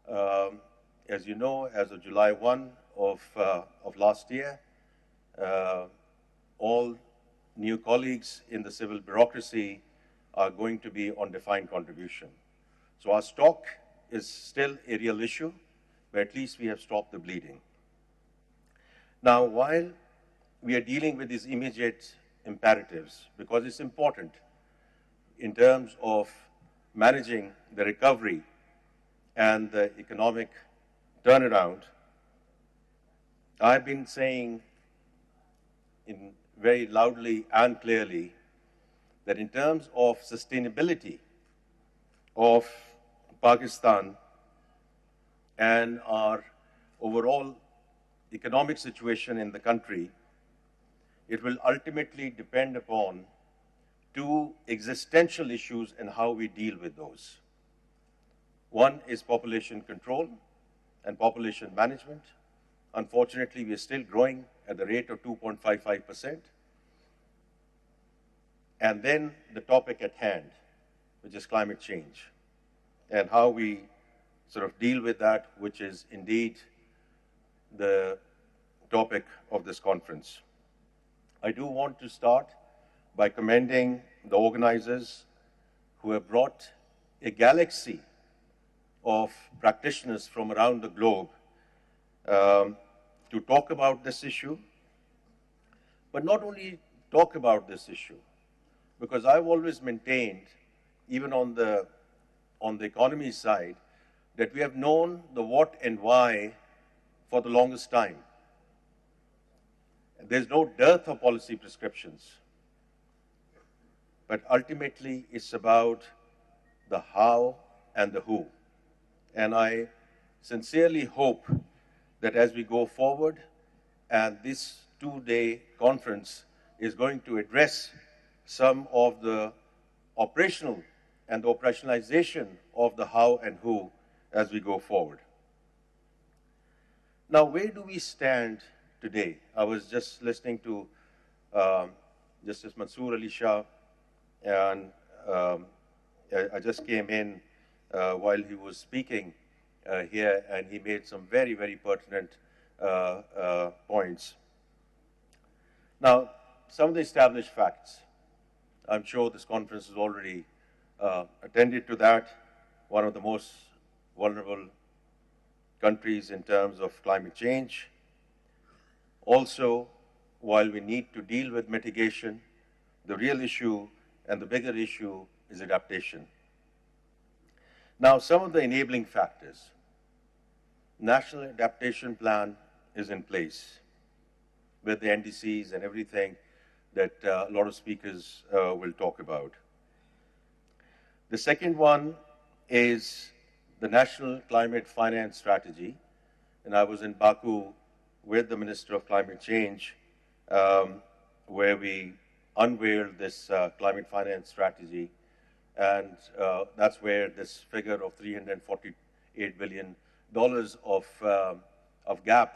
As you know, as of July 1 of last year, all new colleagues in the civil bureaucracy are going to be on defined contribution. So our stock is still a real issue, but at least we have stopped the bleeding. Now, while we are dealing with these immediate imperatives, because it's important in terms of managing the recovery and the economic turnaround, I've been saying very loudly and clearly that in terms of sustainability of Pakistan and our overall economic situation in the country, it will ultimately depend upon two existential issues and how we deal with those. One is population control and population management. Unfortunately, we are still growing at the rate of 2.55%. And then the topic at hand, which is climate change, and how we sort of deal with that, which is indeed the topic of this conference. I do want to start by commending the organizers who have brought a galaxy of practitioners from around the globe to talk about this issue, but not only talk about this issue, because I've always maintained, even on the economy side, that we have known the what and why for the longest time. There's no dearth of policy prescriptions, but ultimately it's about the how and the who. And I sincerely hope that as we go forward, and this two-day conference is going to address some of the operational and the operationalization of the how and who as we go forward. Now, where do we stand today? I was just listening to Justice Mansoor Ali Shah, and I just came in while he was speaking here, and he made some very, very pertinent points. Now, some of the established facts. I'm sure this conference has already attended to that. One of the most vulnerable countries in terms of climate change. Also, while we need to deal with mitigation, the real issue and the bigger issue is adaptation. Now, some of the enabling factors. National Adaptation Plan is in place with the NDCs and everything that a lot of speakers will talk about. The second one is the National Climate Finance Strategy. And I was in Baku with the Minister of Climate Change, where we unveiled this climate finance strategy. And that's where this figure of $348 billion of gap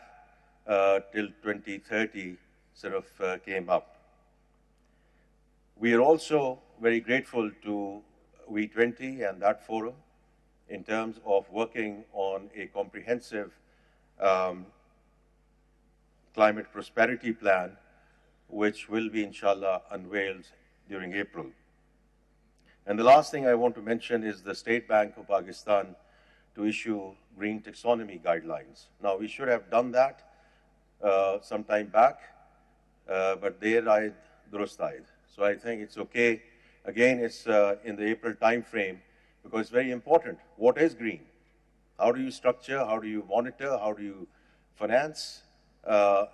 till 2030 sort of came up. We are also very grateful to V20 and that forum in terms of working on a comprehensive climate prosperity plan, which will be, inshallah, unveiled during April. And the last thing I want to mention is the State Bank of Pakistan to issue green taxonomy guidelines. Now, we should have done that some time back, but there I durust aayed. So I think it's okay. Again, it's in the April timeframe, because it's very important. What is green? How do you structure? How do you monitor? How do you finance?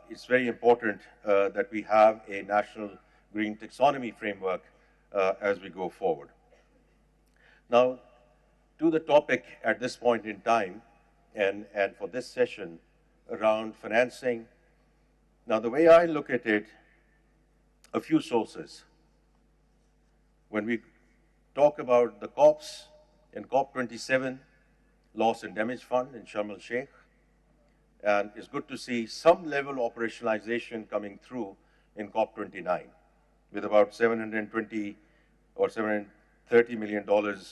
It's very important that we have a national green taxonomy framework as we go forward. Now, to the topic at this point in time, and for this session around financing. Now, the way I look at it, a few sources. When we talk about the COPs in COP27, Loss and Damage Fund in Sharm el-Sheikh, and it's good to see some level of operationalization coming through in COP29, with about $720 or $730 million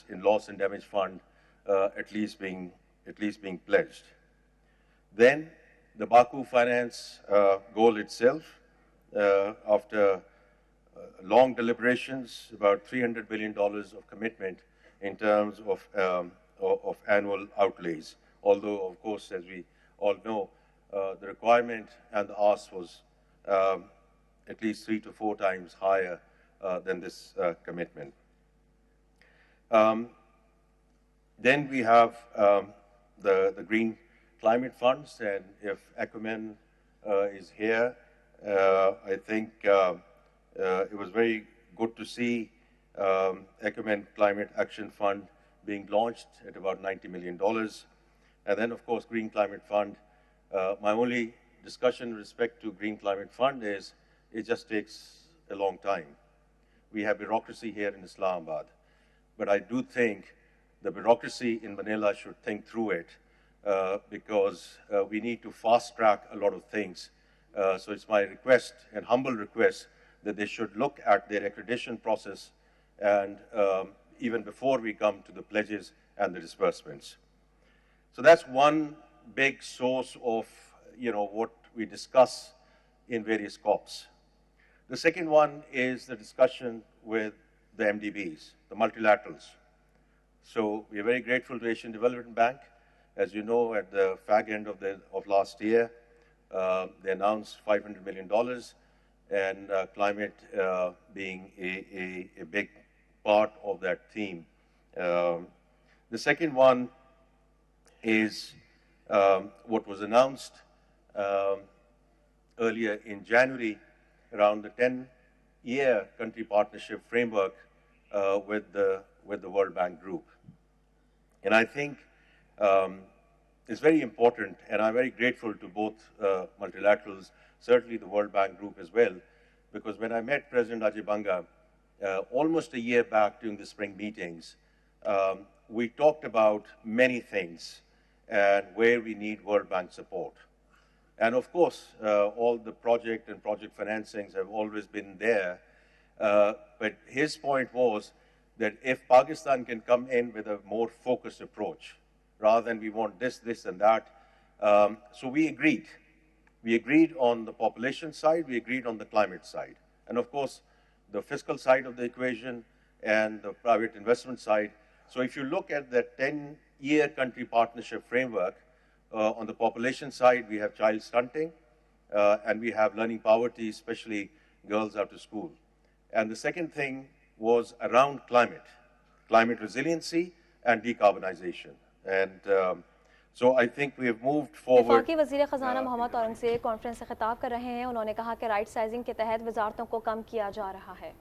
in loss and damage fund at least being at least being pledged. Then the Baku finance goal itself, after long deliberations, about $300 billion of commitment in terms of annual outlays. Although, of course, as we all know, the requirement and the ask was at least 3 to 4 times higher than this commitment. Then we have the Green Climate Funds, and if Acumen is here, I think it was very good to see Acumen Climate Action Fund being launched at about $90 million. And then, of course, Green Climate Fund. My only discussion with respect to Green Climate Fund is it just takes a long time. We have bureaucracy here in Islamabad, but I do think the bureaucracy in Manila should think through it because we need to fast track a lot of things. So it's my request and humble request that they should look at their accreditation process and even before we come to the pledges and the disbursements. So that's one big source of, what we discuss in various COPs. The second one is the discussion with the MDBs, the multilaterals. So we are very grateful to Asian Development Bank. As you know, at the fag end of last year, they announced $500 million, and climate being a big part of that theme. The second one is what was announced earlier in January around the 10-year country partnership framework with the World Bank Group. And I think it's very important, and I'm very grateful to both multilaterals, certainly the World Bank Group as well, because when I met President Ajay Banga almost a year back during the spring meetings, we talked about many things and where we need World Bank support. And of course, all the project and project financings have always been there. But his point was that if Pakistan can come in with a more focused approach, rather than we want this, this, and that. So we agreed. We agreed on the population side, we agreed on the climate side. And of course, the fiscal side of the equation and the private investment side. So if you look at the 10-year country partnership framework, on the population side, we have child stunting, and we have learning poverty, especially girls out of school. And the second thing was around climate resiliency and decarbonization. And so I think we have moved forward. वफाकी वज़ीर ख़ज़ाना Mohammad Aurangzeb conference से खिताब कर रहे हैं। उन्होंने कहा कि राइट साइजिंग के तहत वज़ारतों को कम किया जा रहा है।